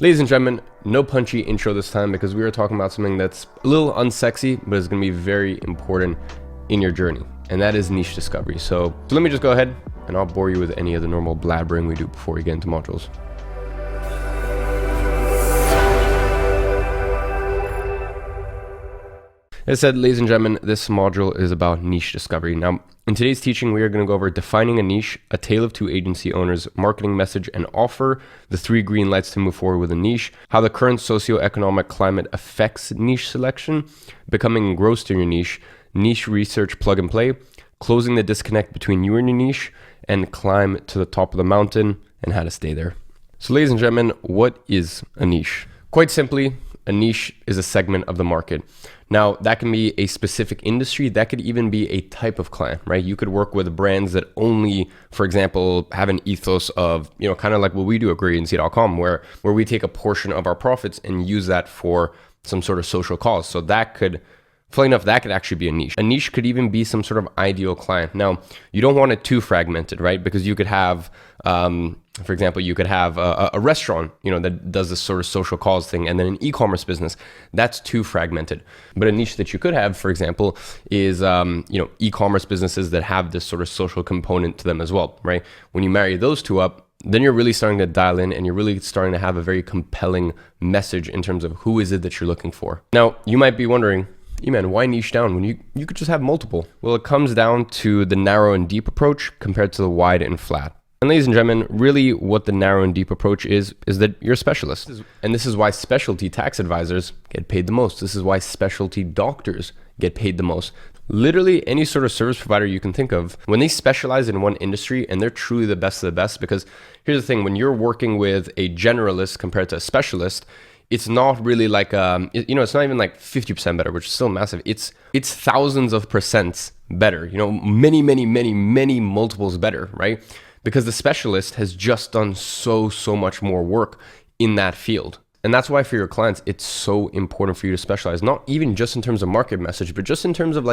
Ladies and gentlemen, no punchy intro this time because we are talking about something that's a little unsexy, but is going to be very important in your journey, and that is niche discovery. So let me just go ahead and I'll bore you with any of the normal blabbering we do before we get into modules. As I said, ladies and gentlemen, this module is about niche discovery. Now, in today's teaching, we are going to go over defining a niche, a tale of two agency owners, marketing message and offer, the 3 green lights to move forward with a niche, how the current socioeconomic climate affects niche selection, becoming engrossed in your niche research plug and play, closing the disconnect between you and your niche, and climb to the top of the mountain and how to stay there. So ladies and gentlemen, what is a niche? Quite simply, a niche is a segment of the market. Now, that can be a specific industry. That could even be a type of client, right? You could work with brands that only, for example, have an ethos of, kind of like what we do at gadzi.com, where we take a portion of our profits and use that for some sort of social cause. So that could, funny enough, that could actually be a niche. A niche could even be some sort of ideal client. Now, you don't want it too fragmented, right? Because you could have, for example, you could have a restaurant, that does this sort of social cause thing, and then an e-commerce business. That's too fragmented. But a niche that you could have, for example, is, e-commerce businesses that have this sort of social component to them as well, right? When you marry those two up, then you're really starting to dial in and you're really starting to have a very compelling message in terms of who is it that you're looking for. Now, you might be wondering, Iman, why niche down when you could just have multiple? Well, it comes down to the narrow and deep approach compared to the wide and flat. And ladies and gentlemen, really what the narrow and deep approach is that you're a specialist. And this is why specialty tax advisors get paid the most. This is why specialty doctors get paid the most. Literally any sort of service provider you can think of, when they specialize in one industry and they're truly the best of the best, because here's the thing, when you're working with a generalist compared to a specialist, it's not really like, it's not even like 50% better, which is still massive. It's thousands of percents better, many multiples better, right? Because the specialist has just done so much more work in that field. And that's why for your clients, it's so important for you to specialize, not even just in terms of market message, but just in terms of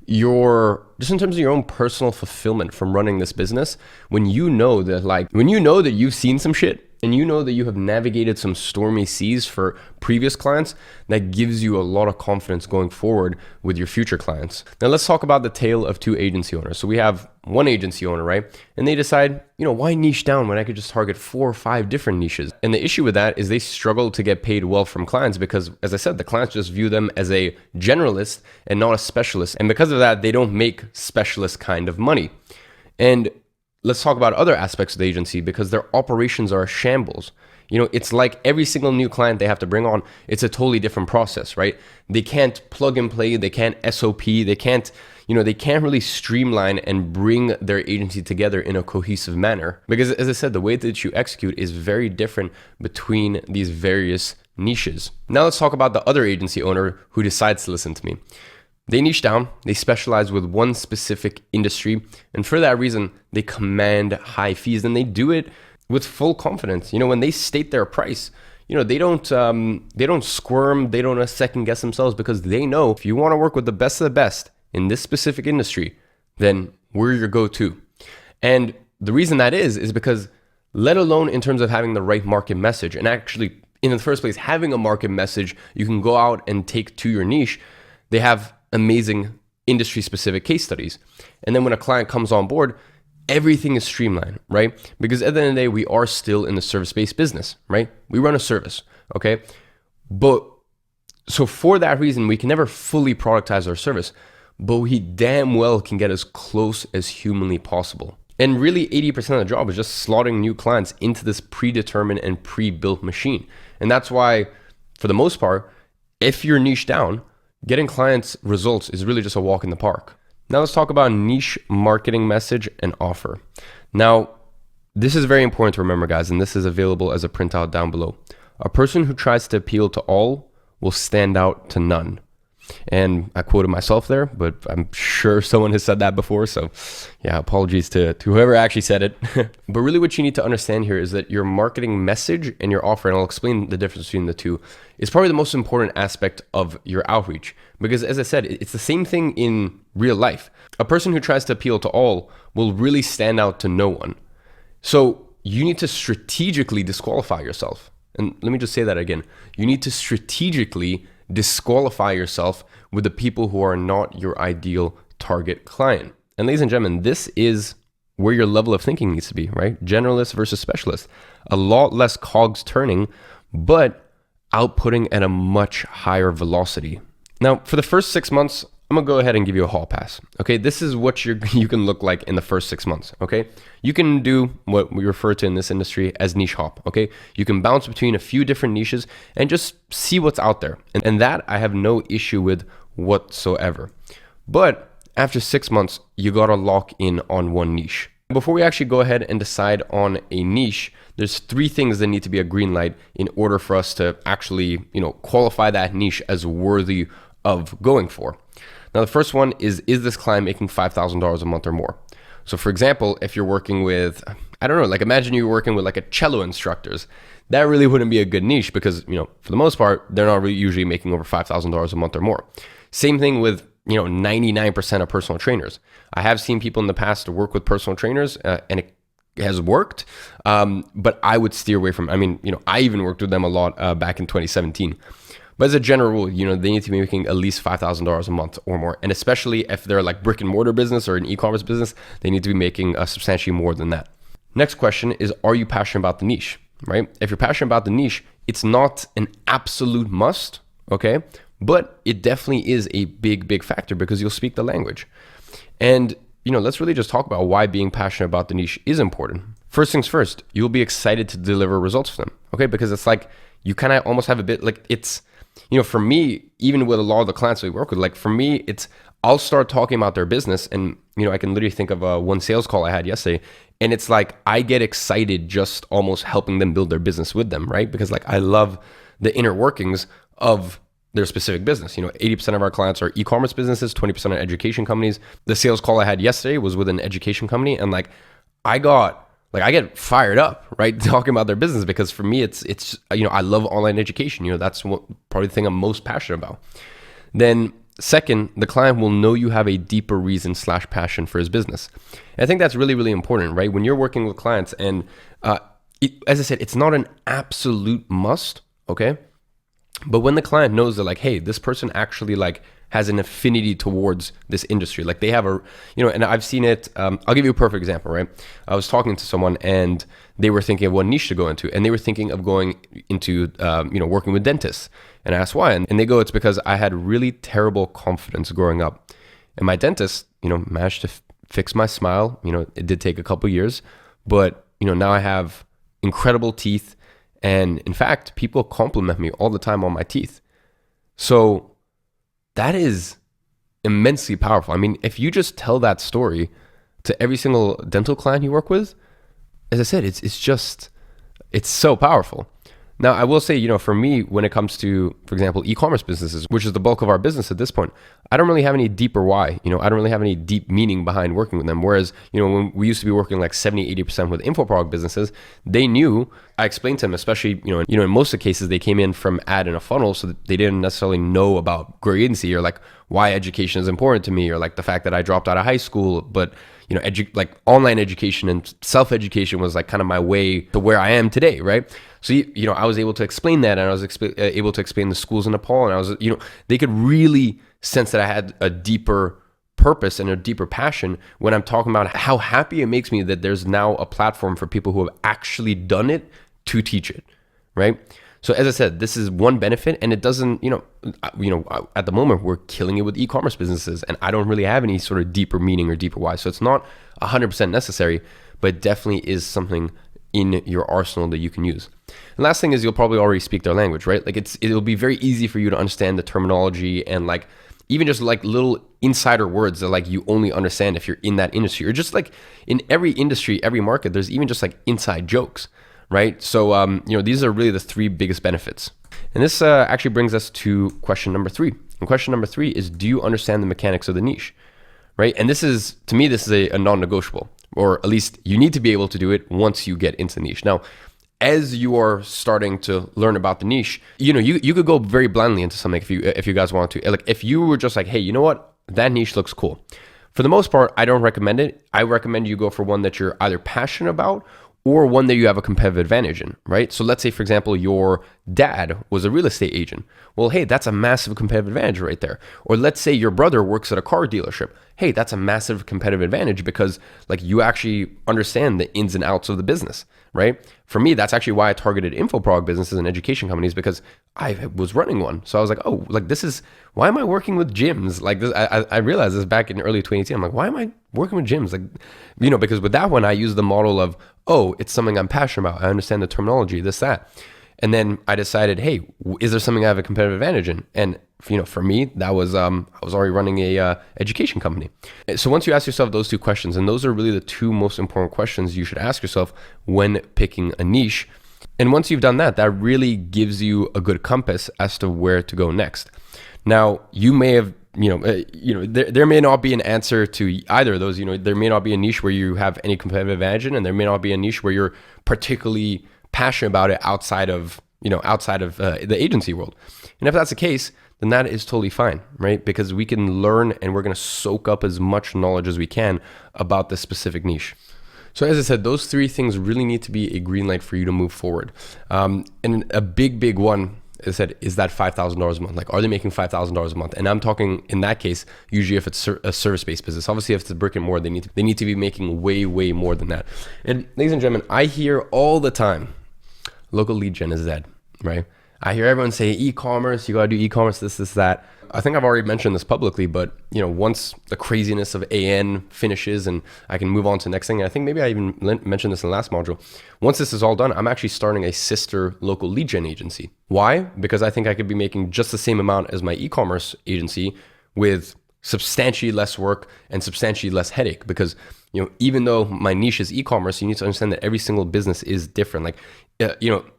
your own personal fulfillment from running this business. When you know that you've seen some shit and you know that you have navigated some stormy seas for previous clients, that gives you a lot of confidence going forward with your future clients. Now let's talk about the tale of two agency owners. So we have one agency owner, right? And they decide, why niche down when I could just target 4 or 5 different niches? And the issue with that is they struggle to get paid well from clients because, as I said, the clients just view them as a generalist and not a specialist. And because of that, they don't make specialist kind of money. And let's talk about other aspects of the agency because their operations are a shambles. It's like every single new client they have to bring on, it's a totally different process, right? They can't plug and play, they can't SOP, they can't really streamline and bring their agency together in a cohesive manner. Because as I said, the way that you execute is very different between these various niches. Now let's talk about the other agency owner who decides to listen to me. They niche down, they specialize with one specific industry, and for that reason, they command high fees, and they do it with full confidence. When they state their price, they don't squirm, they don't second guess themselves, because they know if you want to work with the best of the best in this specific industry, then we're your go-to. And the reason that is because, let alone in terms of having the right market message, and actually in the first place, having a market message you can go out and take to your niche, they have amazing industry specific case studies. And then when a client comes on board, everything is streamlined, right? Because at the end of the day, we are still in the service-based business, right? We run a service, okay? But so for that reason, we can never fully productize our service, but we damn well can get as close as humanly possible. And really 80% of the job is just slotting new clients into this predetermined and pre-built machine. And that's why, for the most part, if you're niche down, getting clients results is really just a walk in the park. Now let's talk about niche marketing message and offer. Now, this is very important to remember, guys, and this is available as a printout down below. A person who tries to appeal to all will stand out to none. And I quoted myself there, but I'm sure someone has said that before. So yeah, apologies to whoever actually said it. But really what you need to understand here is that your marketing message and your offer, and I'll explain the difference between the two, is probably the most important aspect of your outreach. Because as I said, it's the same thing in real life. A person who tries to appeal to all will really stand out to no one. So you need to strategically disqualify yourself. And let me just say that again. You need to strategically disqualify yourself with the people who are not your ideal target client. And ladies and gentlemen, this is where your level of thinking needs to be, right? Generalist versus specialist. A lot less cogs turning, but outputting at a much higher velocity. Now, for the first 6 months, I'm gonna go ahead and give you a hall pass. Okay, this is what you can look like in the first 6 months. Okay, you can do what we refer to in this industry as niche hop. Okay, you can bounce between a few different niches and just see what's out there, and that I have no issue with whatsoever. But after 6 months, you gotta lock in on one niche. Before we actually go ahead and decide on a niche, there's 3 things that need to be a green light in order for us to actually, qualify that niche as worthy of going for. Now, the first one is this client making $5,000 a month or more? So for example, if you're working with, I don't know, like imagine you're working with like a cello instructors, that really wouldn't be a good niche because, for the most part, they're not really usually making over $5,000 a month or more. Same thing with, 99% of personal trainers. I have seen people in the past to work with personal trainers and it has worked, but I would steer away from, I even worked with them a lot back in 2017. But as a general rule, they need to be making at least $5,000 a month or more. And especially if they're like brick and mortar business or an e-commerce business, they need to be making substantially more than that. Next question is, are you passionate about the niche, right? If you're passionate about the niche, it's not an absolute must, okay? But it definitely is a big, big factor because you'll speak the language. And, let's really just talk about why being passionate about the niche is important. First things first, you'll be excited to deliver results for them, okay? Because it's like, you kind of almost have a bit like it's, for me, even with a lot of the clients we work with, like for me, it's, I'll start talking about their business and, I can literally think of one sales call I had yesterday and it's like, I get excited just almost helping them build their business with them, right? Because like, I love the inner workings of their specific business. 80% of our clients are e-commerce businesses, 20% are education companies. The sales call I had yesterday was with an education company and like, I get fired up, right? Talking about their business because for me, it's I love online education. That's probably the thing I'm most passionate about. Then second, the client will know you have a deeper reason / passion for his business. And I think that's really, really important, right? When you're working with clients and as I said, it's not an absolute must, okay? But when the client knows that like, hey, this person actually like has an affinity towards this industry. Like they have and I've seen it. I'll give you a perfect example, right? I was talking to someone and they were thinking of what niche to go into. And they were thinking of going into, working with dentists. And I asked why. And they go, it's because I had really terrible confidence growing up. And my dentist, managed to fix my smile. It did take a couple years, but, now I have incredible teeth. And in fact, people compliment me all the time on my teeth. So that is immensely powerful. If you just tell that story to every single dental client you work with, as I said, it's so powerful. Now, I will say, for me, when it comes to, for example, e-commerce businesses, which is the bulk of our business at this point, I don't really have any deeper why. I don't really have any deep meaning behind working with them. Whereas, when we used to be working like 70, 80% with info product businesses, they knew, I explained to them, especially, in most of the cases, they came in from ad in a funnel, so that they didn't necessarily know about gradiency or like why education is important to me or like the fact that I dropped out of high school, but like online education and self-education was like kind of my way to where I am today, right? So, I was able to explain that and I was able to explain the schools in Nepal and I was, they could really sense that I had a deeper purpose and a deeper passion when I'm talking about how happy it makes me that there's now a platform for people who have actually done it to teach it, right? So as I said, this is one benefit and it doesn't, at the moment we're killing it with e-commerce businesses and I don't really have any sort of deeper meaning or deeper why. So it's not 100% necessary, but it definitely is something in your arsenal that you can use. And last thing is you'll probably already speak their language, right? Like it'll be very easy for you to understand the terminology and like even just like little insider words that like you only understand if you're in that industry or just like in every industry, every market, there's even just like inside jokes, right? So, these are really the 3 biggest benefits. And this actually brings us to question number 3. And question number 3 is, do you understand the mechanics of the niche, right? And this is, to me, this is a non-negotiable, or at least you need to be able to do it once you get into the niche. Now, as you are starting to learn about the niche, you could go very blindly into something if you guys want to. Like if you were just like, hey, you know what? That niche looks cool. For the most part, I don't recommend it. I recommend you go for one that you're either passionate about or one that you have a competitive advantage in, right? So let's say, for example, your dad was a real estate agent. Well, hey, that's a massive competitive advantage right there. Or let's say your brother works at a car dealership. Hey, that's a massive competitive advantage because like you actually understand the ins and outs of the business, right? For me, that's actually why I targeted infoprog businesses and education companies, because I was running one. So I was like, oh, like this is, why am I working with gyms? Like this, I realized this back in early 2018. I'm like, why am I working with gyms? Like, because with that one, I used the model of, oh, it's something I'm passionate about. I understand the terminology, this, that. And then I decided, hey, is there something I have a competitive advantage in? And for me, that was I was already running a education company. So once you ask yourself those two questions, and those are really the two most important questions you should ask yourself when picking a niche. And once you've done that, that really gives you a good compass as to where to go next. Now, you may have there may not be an answer to either of those. There may not be a niche where you have any competitive advantage in, and there may not be a niche where you're particularly passionate about it outside of the agency world. And if that's the case, then that is totally fine, right? Because we can learn and we're going to soak up as much knowledge as we can about this specific niche. So as I said, those three things really need to be a green light for you to move forward. And a big one, as I said, is that $5,000 a month. Like, are they making $5,000 a month? And I'm talking in that case, usually if it's a service-based business. Obviously, if it's a brick and mortar, they need to be making way more than that. And ladies and gentlemen, I hear all the time, local lead gen is dead, right? I hear everyone say e-commerce, you got to do e-commerce, this, that. I think I've already mentioned this publicly, but once the craziness of AN finishes and I can move on to the next thing, and I think maybe I even mentioned this in the last module. Once this is all done, I'm actually starting a sister local lead gen agency. Why? Because I think I could be making just the same amount as my e-commerce agency with substantially less work and substantially less headache. Because even though my niche is e-commerce, you need to understand that every single business is different. Like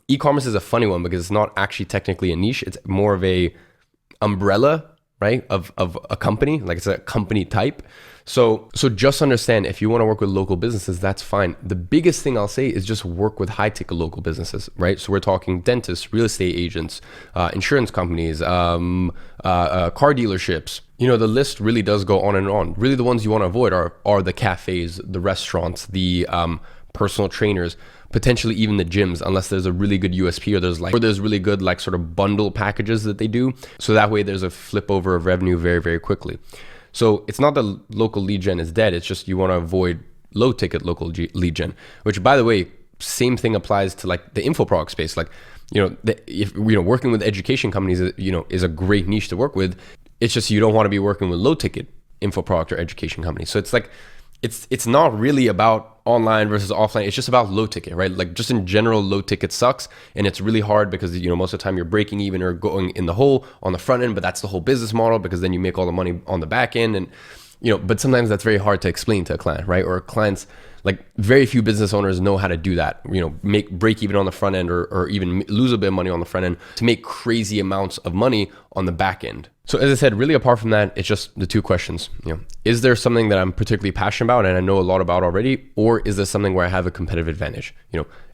e-commerce is a funny one because it's not actually technically a niche. It's more of a umbrella, right, of a company. Like it's a company type. So just understand, if you want to work with local businesses, that's fine. The biggest thing I'll say is just work with high ticket local businesses, right? So we're talking dentists, real estate agents, insurance companies, car dealerships. The list really does go on and on. Really, the ones you want to avoid are the cafes, the restaurants, the personal trainers, potentially even the gyms, unless there's a really good USP or there's really good like sort of bundle packages that they do. So that way there's a flip over of revenue very, very quickly. So it's not that local lead gen is dead. It's just you want to avoid low ticket local lead gen, which, by the way, same thing applies to like the infoprog space. Like, if working with education companies, is a great niche to work with. It's just you don't want to be working with low ticket infoprog or education companies. So it's like, it's not really about online versus offline. It's just about low ticket, right? Like just in general, low ticket sucks. And it's really hard because, most of the time you're breaking even or going in the hole on the front end, but that's the whole business model, because then you make all the money on the back end. And, but sometimes that's very hard to explain to a client, right? Or clients, like very few business owners know how to do that, break even on the front end or even lose a bit of money on the front end to make crazy amounts of money on the back end. So as I said, really apart from that, it's just the two questions. Is there something that I'm particularly passionate about and I know a lot about already, or is there something where I have a competitive advantage?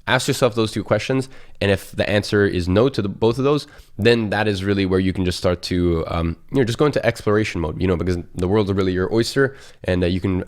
Ask yourself those two questions, and if the answer is no to both of those, then that is really where you can just start to just go into exploration mode. Because the world's really your oyster, and you can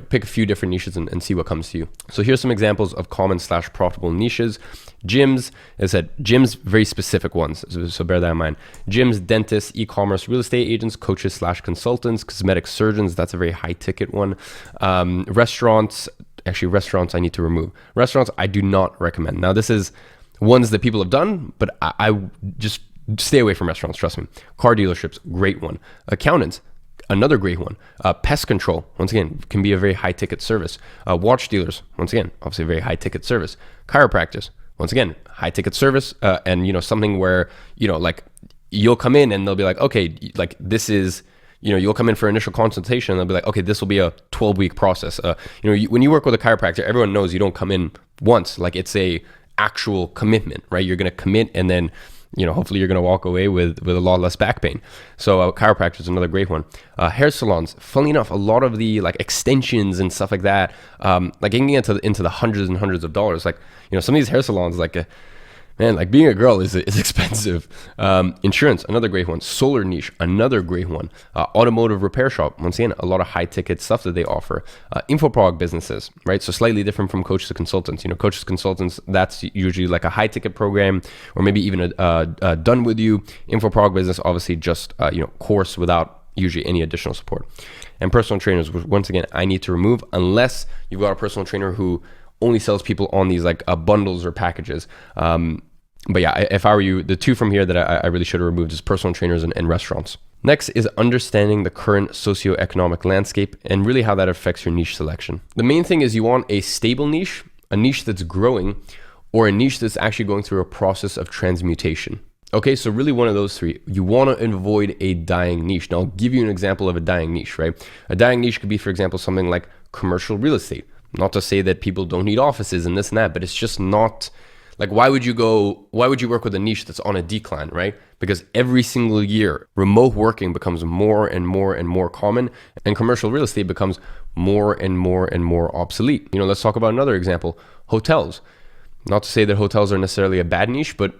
pick a few different niches and see what comes to you. So here's some examples of common/profitable niches. Gyms, as I said, gyms, very specific ones, so bear that in mind. Gyms, dentists, e-commerce, real estate agents, coaches/consultants, cosmetic surgeons, that's a very high ticket one. Restaurants I need to remove. Restaurants, I do not recommend. Now, this is ones that people have done, but I just stay away from restaurants, trust me. Car dealerships, great one. Accountants, another great one. Pest control, once again, can be a very high ticket service. Watch dealers, once again, obviously a very high ticket service. Chiropractors, once again, high ticket service, and something where like you'll come in and they'll be like, okay, like this is, you'll come in for initial consultation and they'll be like, okay, this will be a 12-week process. When you work with a chiropractor, everyone knows you don't come in once. Like it's a actual commitment, right? You're going to commit, and then hopefully you're going to walk away with a lot less back pain. So chiropractor is another great one. Hair salons, funnily enough, a lot of the like extensions and stuff like that, like getting into the hundreds and hundreds of dollars. Like some of these hair salons, like Man, like being a girl is expensive. Insurance, another great one. Solar niche, another great one. Automotive repair shop, once again, a lot of high ticket stuff that they offer. Info product businesses, right? So slightly different from coaches to consultants. Coaches to consultants, that's usually like a high ticket program, or maybe even a done with you. Info product business, obviously just course without usually any additional support. And personal trainers, which once again, I need to remove unless you've got a personal trainer who only sells people on these like bundles or packages. But yeah, if I were you, the two from here that I really should have removed is personal trainers and restaurants. Next is understanding the current socioeconomic landscape and really how that affects your niche selection. The main thing is you want a stable niche, a niche that's growing, or a niche that's actually going through a process of transmutation. Okay, so really one of those three. You want to avoid a dying niche. Now I'll give you an example of a dying niche, right? A dying niche could be, for example, something like commercial real estate. Not to say that people don't need offices and this and that, but it's just not like, why would you work with a niche that's on a decline, right? Because every single year, remote working becomes more and more and more common, and commercial real estate becomes more and more and more obsolete. Let's talk about another example, hotels. Not to say that hotels are necessarily a bad niche, but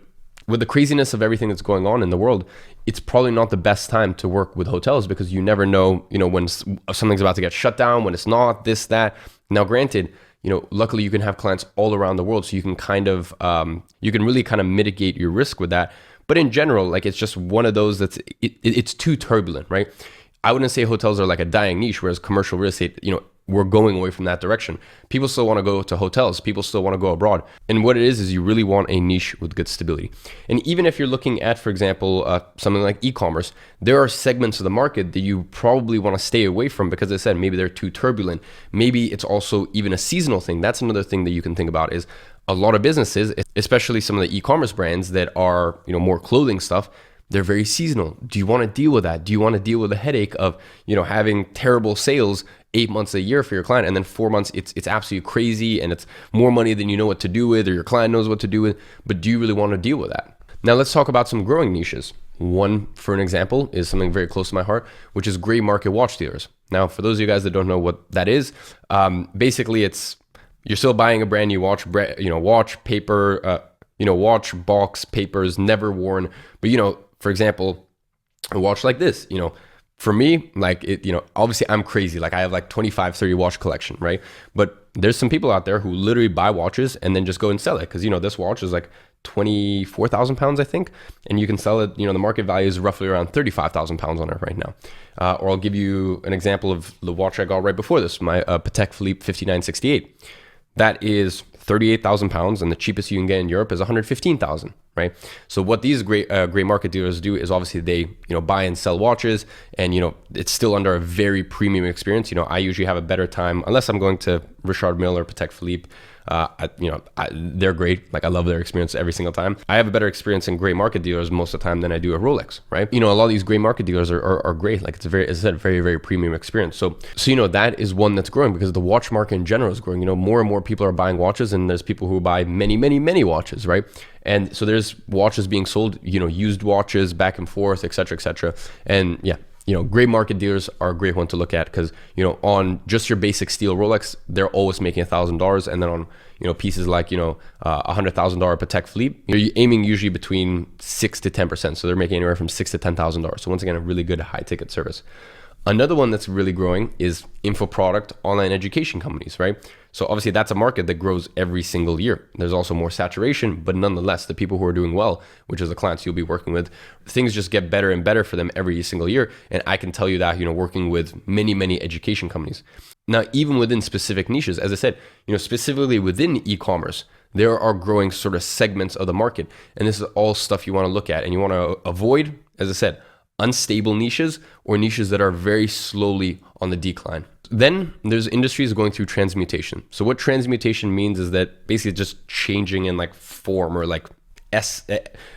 with the craziness of everything that's going on in the world, it's probably not the best time to work with hotels because you never know, when something's about to get shut down, when it's not, this, that. Now, granted, luckily you can have clients all around the world, so you can really kind of mitigate your risk with that. But in general, like it's just one of those it's too turbulent, right? I wouldn't say hotels are like a dying niche, whereas commercial real estate, we're going away from that direction. People still want to go to hotels. People still want to go abroad. And what it is you really want a niche with good stability. And even if you're looking at, for example, something like e-commerce, there are segments of the market that you probably want to stay away from because, as I said, maybe they're too turbulent. Maybe it's also even a seasonal thing. That's another thing that you can think about is a lot of businesses, especially some of the e-commerce brands that are, more clothing stuff, they're very seasonal. Do you want to deal with that? Do you want to deal with the headache of, having terrible sales 8 months a year for your client, and then 4 months it's absolutely crazy and it's more money than you know what to do with, or your client knows what to do with, but do you really want to deal with that? Now let's talk about some growing niches. One, for an example, is something very close to my heart, which is gray market watch dealers. Now, for those of you guys that don't know what that is, basically you're still buying a brand new watch, watch paper, watch box papers, never worn, but for example, a watch like this, for me, like it, obviously I'm crazy. Like I have like 25, 30 watch collection, right? But there's some people out there who literally buy watches and then just go and sell it. Cause this watch is like 24,000 pounds, I think. And you can sell it, the market value is roughly around 35,000 pounds on it right now. Or I'll give you an example of the watch I got right before this, my Patek Philippe 5968. That is 38,000 pounds, and the cheapest you can get in Europe is 115,000, right? So what these gray market dealers do is obviously they, buy and sell watches, and it's still under a very premium experience. I usually have a better time unless I'm going to Richard Mille or Patek Philippe. They're great. Like I love their experience every single time. I have a better experience in gray market dealers most of the time than I do a Rolex, right? A lot of these gray market dealers are great. Like it's as I said, very, very premium experience. So that is one that's growing because the watch market in general is growing. More and more people are buying watches, and there's people who buy many, many, many watches, right? And so there's watches being sold, used watches back and forth, et cetera, et cetera. And yeah, gray market dealers are a great one to look at because, on just your basic steel Rolex, they're always making $1,000. And then on, pieces like, $100,000 Patek Philippe, you're aiming usually between 6 to 10%. So they're making anywhere from $6,000 to $10,000. So once again, a really good high ticket service. Another one that's really growing is info product online education companies, right? So obviously that's a market that grows every single year. There's also more saturation, but nonetheless, the people who are doing well, which is the clients you'll be working with, things just get better and better for them every single year. And I can tell you that, working with many, many education companies. Now, even within specific niches, as I said, specifically within e-commerce, there are growing sort of segments of the market. And this is all stuff you want to look at, and you want to avoid, as I said, unstable niches or niches that are very slowly on the decline. Then there's industries going through transmutation. So what transmutation means is that basically just changing in like form or like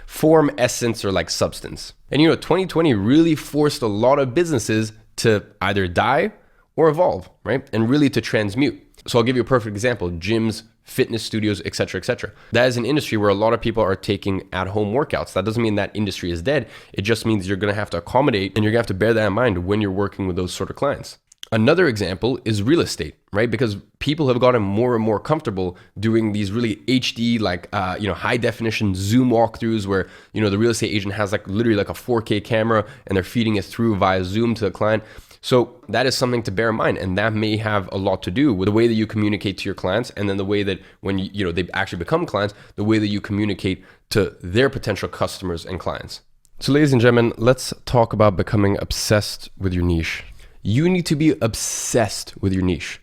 form, essence, or like substance. And 2020 really forced a lot of businesses to either die or evolve, right? And really to transmute. So I'll give you a perfect example, gyms, fitness studios, et cetera, et cetera. That is an industry where a lot of people are taking at-home workouts. That doesn't mean that industry is dead. It just means you're going to have to accommodate, and you're going to have to bear that in mind when you're working with those sort of clients. Another example is real estate, right? Because people have gotten more and more comfortable doing these really HD, like, high definition Zoom walkthroughs where, the real estate agent has like literally like a 4K camera and they're feeding it through via Zoom to the client. So that is something to bear in mind. And that may have a lot to do with the way that you communicate to your clients. And then the way that when they actually become clients, the way that you communicate to their potential customers and clients. So ladies and gentlemen, let's talk about becoming obsessed with your niche. You need to be obsessed with your niche.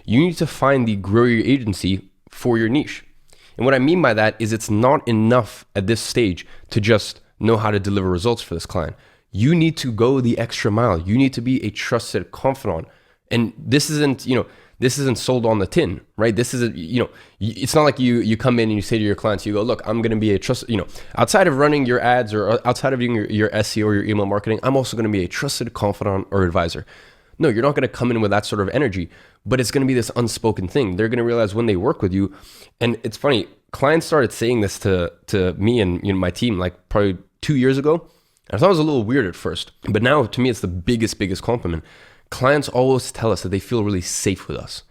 You need to find the grow your agency for your niche. And what I mean by that is it's not enough at this stage to just know how to deliver results for this client. You need to go the extra mile. You need to be a trusted confidant. And this isn't sold on the tin, right? This isn't, it's not like you come in and you say to your clients, you go, look, I'm going to be a trusted, outside of running your ads or outside of doing your SEO or your email marketing, I'm also going to be a trusted confidant or advisor. No, you're not going to come in with that sort of energy, but it's going to be this unspoken thing. They're going to realize when they work with you. And it's funny, clients started saying this to me and my team like probably 2 years ago. And I thought it was a little weird at first, but now to me, it's the biggest compliment. Clients always tell us that they feel really safe with us.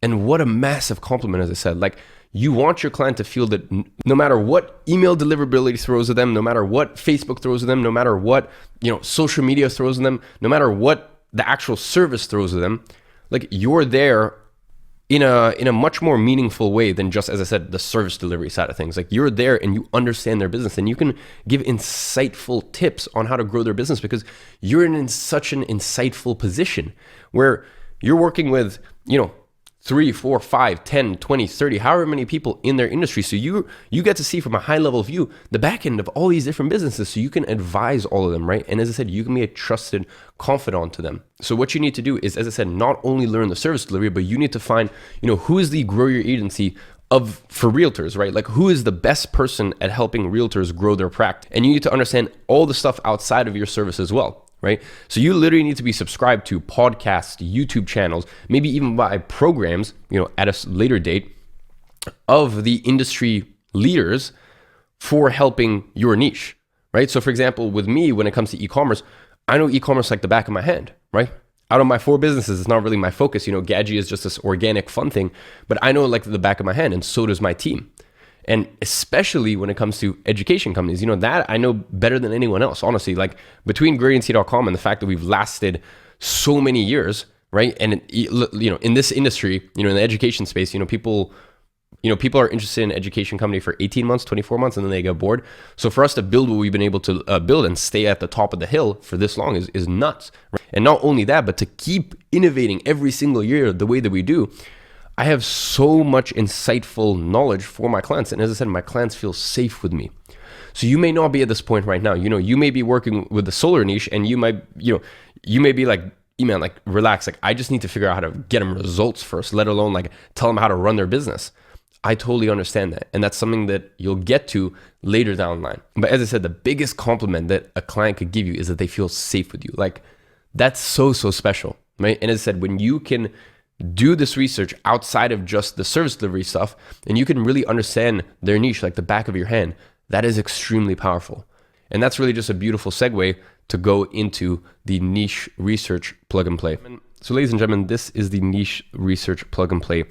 And what a massive compliment, as I said. Like, you want your client to feel that no matter what email deliverability throws at them, no matter what Facebook throws at them, no matter what, social media throws at them, no matter what the actual service throws at them, like, you're there in a much more meaningful way than just, as I said, the service delivery side of things. Like, you're there and you understand their business and you can give insightful tips on how to grow their business because you're in such an insightful position where you're working with, 3, 4, 5, 10, 20, 30, however many people in their industry. So you get to see from a high level view the back end of all these different businesses. So you can advise all of them, right? And as I said, you can be a trusted confidant to them. So what you need to do is, as I said, not only learn the service delivery, but you need to find, who is the grow your agency for realtors, right? Like, who is the best person at helping realtors grow their practice? And you need to understand all the stuff outside of your service as well. Right? So you literally need to be subscribed to podcasts, YouTube channels, maybe even buy programs, at a later date of the industry leaders for helping your niche, right? So for example, with me, when it comes to e-commerce, I know e-commerce like the back of my hand, right? Out of my 4 businesses, it's not really my focus. Gadzi is just this organic fun thing, but I know it like the back of my hand, and so does my team. And especially when it comes to education companies, that I know better than anyone else, honestly. Like, between GrowYourAgency.com and the fact that we've lasted so many years, right? And, in this industry, in the education space, people are interested in an education company for 18 months, 24 months, and then they get bored. So for us to build what we've been able to build and stay at the top of the hill for this long is nuts. Right? And not only that, but to keep innovating every single year the way that we do, I have so much insightful knowledge for my clients. And as I said, my clients feel safe with me. So you may not be at this point right now. You may be working with the solar niche and you might be like, Iman, like, relax. Like, I just need to figure out how to get them results first, let alone like tell them how to run their business. I totally understand that. And that's something that you'll get to later down the line. But as I said, the biggest compliment that a client could give you is that they feel safe with you. Like, that's so special, right? And as I said, when you can do this research outside of just the service delivery stuff, and you can really understand their niche like the back of your hand, that is extremely powerful. And that's really just a beautiful segue to go into the niche research plug and play. So ladies and gentlemen, this is the niche research plug and play.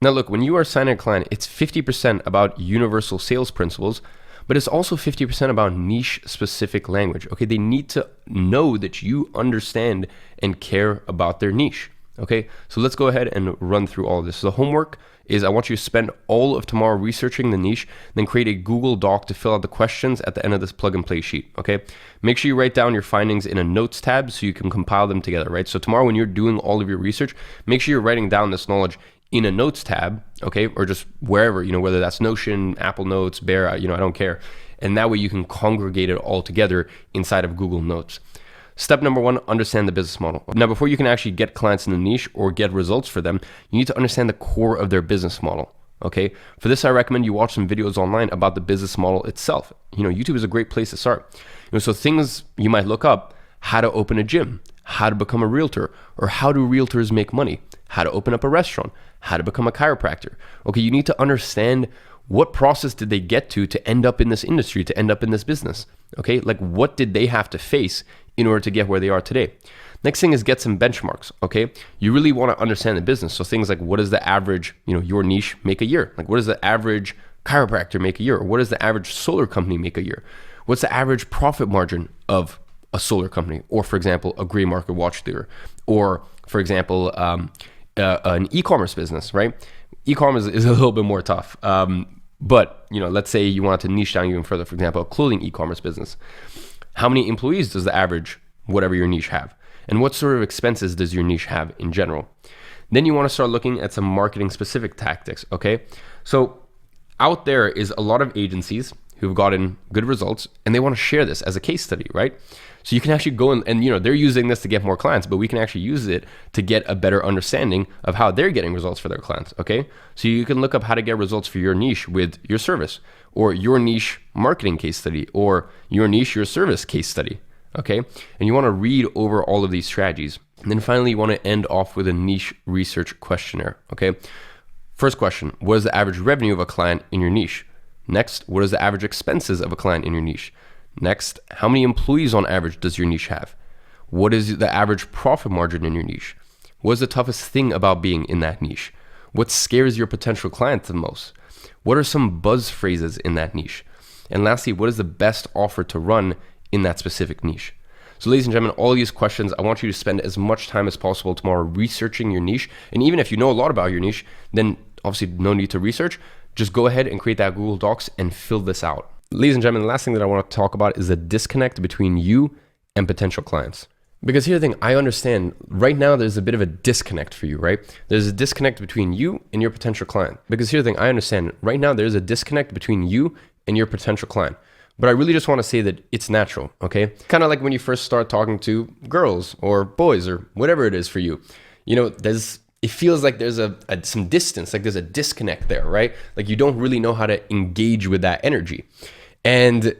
Now look, when you are signing a client, it's 50% about universal sales principles, but it's also 50% about niche specific language. Okay, they need to know that you understand and care about their niche. Okay, so let's go ahead and run through all of this. So the homework is I want you to spend all of tomorrow researching the niche, then create a Google Doc to fill out the questions at the end of this plug and play sheet, okay? Make sure you write down your findings in a notes tab so you can compile them together, right? So tomorrow when you're doing all of your research, make sure you're writing down this knowledge in a notes tab, okay? Or just wherever, whether that's Notion, Apple Notes, Bear, I don't care. And that way you can congregate it all together inside of Google Notes. Step number 1, understand the business model. Now, before you can actually get clients in the niche or get results for them, you need to understand the core of their business model, okay? For this, I recommend you watch some videos online about the business model itself. YouTube is a great place to start. So things you might look up: how to open a gym, how to become a realtor, or how do realtors make money, how to open up a restaurant, how to become a chiropractor. Okay, you need to understand what process did they get to end up in this industry, to end up in this business? Okay, like what did they have to face in order to get where they are today? Next thing is get some benchmarks, okay? You really want to understand the business. So things like, what does the average, your niche make a year? Like, what does the average chiropractor make a year? Or what does the average solar company make a year? What's the average profit margin of a solar company? Or for example, a gray market watch dealer, or for example, an e-commerce business, right? E-commerce is a little bit more tough. But let's say you want to niche down even further. For example, a clothing e-commerce business. How many employees does the average whatever your niche have? And what sort of expenses does your niche have in general? Then you want to start looking at some marketing specific tactics, okay? So out there is a lot of agencies who've gotten good results and they want to share this as a case study, right? So you can actually go and they're using this to get more clients, but we can actually use it to get a better understanding of how they're getting results for their clients, okay? So you can look up how to get results for your niche with your service, or your niche marketing case study, or your niche, your service case study, okay? And you want to read over all of these strategies. And then finally, you want to end off with a niche research questionnaire, okay? First question, what is the average revenue of a client in your niche? Next, what is the average expenses of a client in your niche? Next, how many employees on average does your niche have? What is the average profit margin in your niche? What is the toughest thing about being in that niche? What scares your potential client the most? What are some buzz phrases in that niche? And lastly, what is the best offer to run in that specific niche? So ladies and gentlemen, all these questions, I want you to spend as much time as possible tomorrow researching your niche. And even if you know a lot about your niche, then obviously no need to research. Just go ahead and create that Google Docs and fill this out. Ladies and gentlemen, the last thing that I want to talk about is the disconnect between you and potential clients. Because here's the thing, I understand right now there's a bit of a disconnect for you, right? There's a disconnect between you and your potential client. Because here's the thing, I understand right now there's a disconnect between you and your potential client. But I really just want to say that it's natural, okay? Kind of like when you first start talking to girls or boys or whatever it is for you. It feels like there's some distance, like there's a disconnect there, right? Like you don't really know how to engage with that energy. And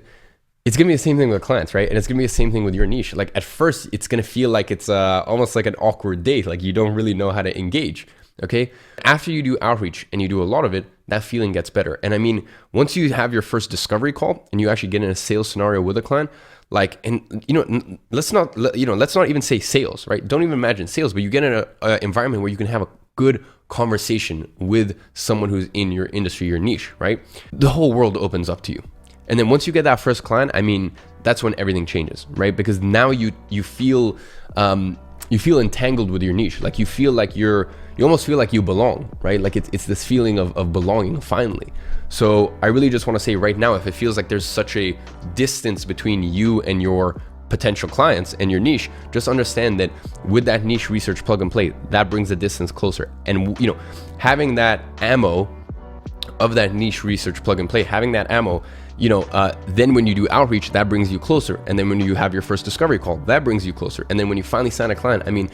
it's gonna be the same thing with clients, right? And it's gonna be the same thing with your niche. Like at first, it's gonna feel like it's almost like an awkward date, like you don't really know how to engage, okay? After you do outreach and you do a lot of it, that feeling gets better. And I mean, once you have your first discovery call and you actually get in a sales scenario with a client, let's not even say sales, right? Don't even imagine sales, but you get in an environment where you can have a good conversation with someone who's in your industry, your niche, right? The whole world opens up to you. And then once you get that first client, I mean, that's when everything changes, right? Because now you feel entangled with your niche. Like you feel like you almost feel like you belong, right? Like it's this feeling of belonging finally. So I really just want to say right now, if it feels like there's such a distance between you and your potential clients and your niche, just understand that with that niche research plug and play, that brings the distance closer. And having that ammo of that niche research plug and play, having that ammo, then when you do outreach, that brings you closer. And then when you have your first discovery call, that brings you closer. And then when you finally sign a client, I mean,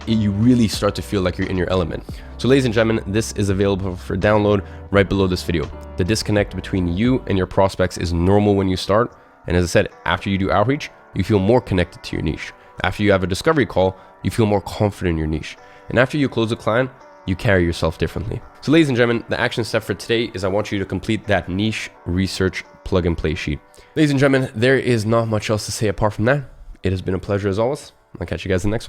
you really start to feel like you're in your element. So ladies and gentlemen, this is available for download right below this video. The disconnect between you and your prospects is normal when you start. And as I said, after you do outreach, you feel more connected to your niche. After you have a discovery call, you feel more confident in your niche. And after you close a client, you carry yourself differently. So ladies and gentlemen, the action step for today is I want you to complete that niche research plug and play sheet. Ladies and gentlemen, there is not much else to say apart from that. It has been a pleasure as always. I'll catch you guys in the next one.